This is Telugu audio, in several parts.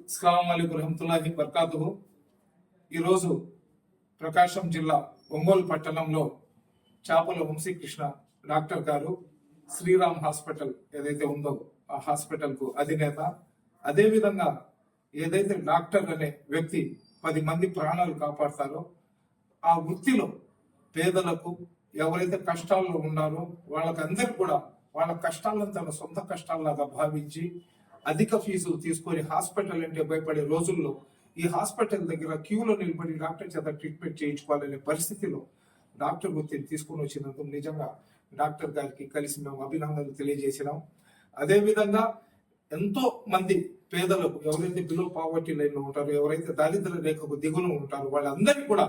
అస్సలాము అలైకుం రహమతుల్లాహి బర్కాతుహు. ఈరోజు ప్రకాశం జిల్లా ఒంగోలు పట్టణంలో చాపల వంశీకృష్ణ డాక్టర్ గారు శ్రీరామ్ హాస్పిటల్ ఏదైతే ఉందో ఆ హాస్పిటల్కు అధినేత, అదేవిధంగా ఏదైతే డాక్టర్ అనే వ్యక్తి 10 మంది ప్రాణాలు కాపాడతారో ఆ వృత్తిలో పేదలకు ఎవరైతే కష్టాల్లో ఉన్నారో వాళ్ళకందరూ కూడా వాళ్ళ కష్టాలను తన సొంత కష్టాల్లాగా భావించి అధిక ఫీజులు తీసుకొని హాస్పిటల్ అంటే భయపడే రోజుల్లో ఈ హాస్పిటల్ దగ్గర క్యూలో నిలబడి డాక్టర్ చేత ట్రీట్మెంట్ చేయించుకోవాలనే పరిస్థితిలో డాక్టర్ వృత్తిని తీసుకుని వచ్చినందుకు నిజంగా డాక్టర్ గారికి కలిసి మేము అభినందనలు తెలియజేసినాం. అదేవిధంగా ఎంతో మంది పేదలకు ఎవరైతే బిలో పావర్టీ లైన్లో ఉంటారో, ఎవరైతే దారిద్ర రేఖకు దిగులు ఉంటారో వాళ్ళందరికీ కూడా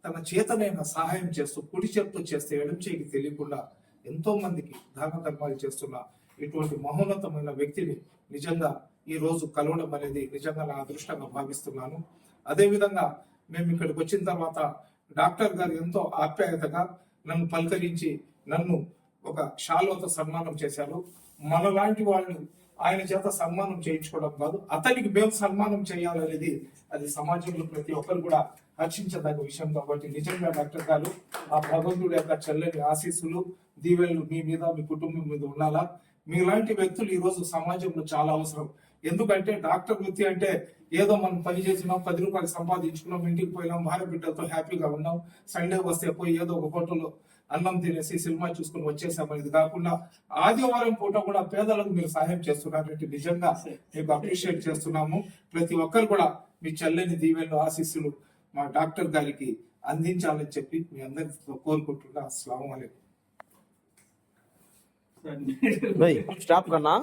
తన చేతనైన సహాయం చేస్తూ కుడి చేతితో చేస్తే ఎడం చేయికి తెలియకుండా ఎంతో మందికి దాన ధర్మాలు చేస్తున్న ఇటువంటి మహోన్నతమైన వ్యక్తిని నిజంగా ఈ రోజు కలవడం అనేది నిజంగా నా అదృష్టంగా భావిస్తున్నాను. అదేవిధంగా మేము ఇక్కడికి వచ్చిన తర్వాత డాక్టర్ గారు ఎంతో ఆప్యాయతగా నన్ను పలకరించి నన్ను ఒక షాల్వాతో సన్మానం చేశారు. మనలాంటి వాళ్ళు ఆయన చేత సన్మానం చేయించుకోవడం కాదు, అతనికి మేము సన్మానం చేయాలనేది అది సమాజంలో ప్రతి ఒక్కరు కూడా హర్షించదగ్గ విషయం. కాబట్టి నిజంగా డాక్టర్ గారు ఆ భగవంతుడి యొక్క చల్లని ఆశీస్సులు దీవెనలు మీ మీద మీ కుటుంబం మీద ఉండాలా. మీలాంటి వ్యక్తులు ఈ రోజు సమాజంలో చాలా అవసరం. ఎందుకంటే డాక్టర్ వృత్తి అంటే ఏదో మనం పని చేసినాం, 10 రూపాయలు సంపాదించుకున్నాం, ఇంటికి పోయినాం, భార్య బిడ్డలతో హ్యాపీగా ఉన్నాం, సండే వస్తే పోయి ఏదో ఒక హోటల్లో అన్నం తినేసి సినిమా చూసుకుని వచ్చేసామనేది కాకుండా ఆదివారం పూట కూడా పేదలకు మీరు సహాయం చేస్తున్నారంటే నిజంగా మీకు అప్రిషియేట్ చేస్తున్నాము. ప్రతి ఒక్కరు కూడా మీ చల్లని దీవెనలు ఆశీస్సులు మా డాక్టర్ గారికి అందించాలని చెప్పి మీ అందరితో కోరుకుంటున్నా. అస్సలాము అలైకుం. స్టాప్ కన్నా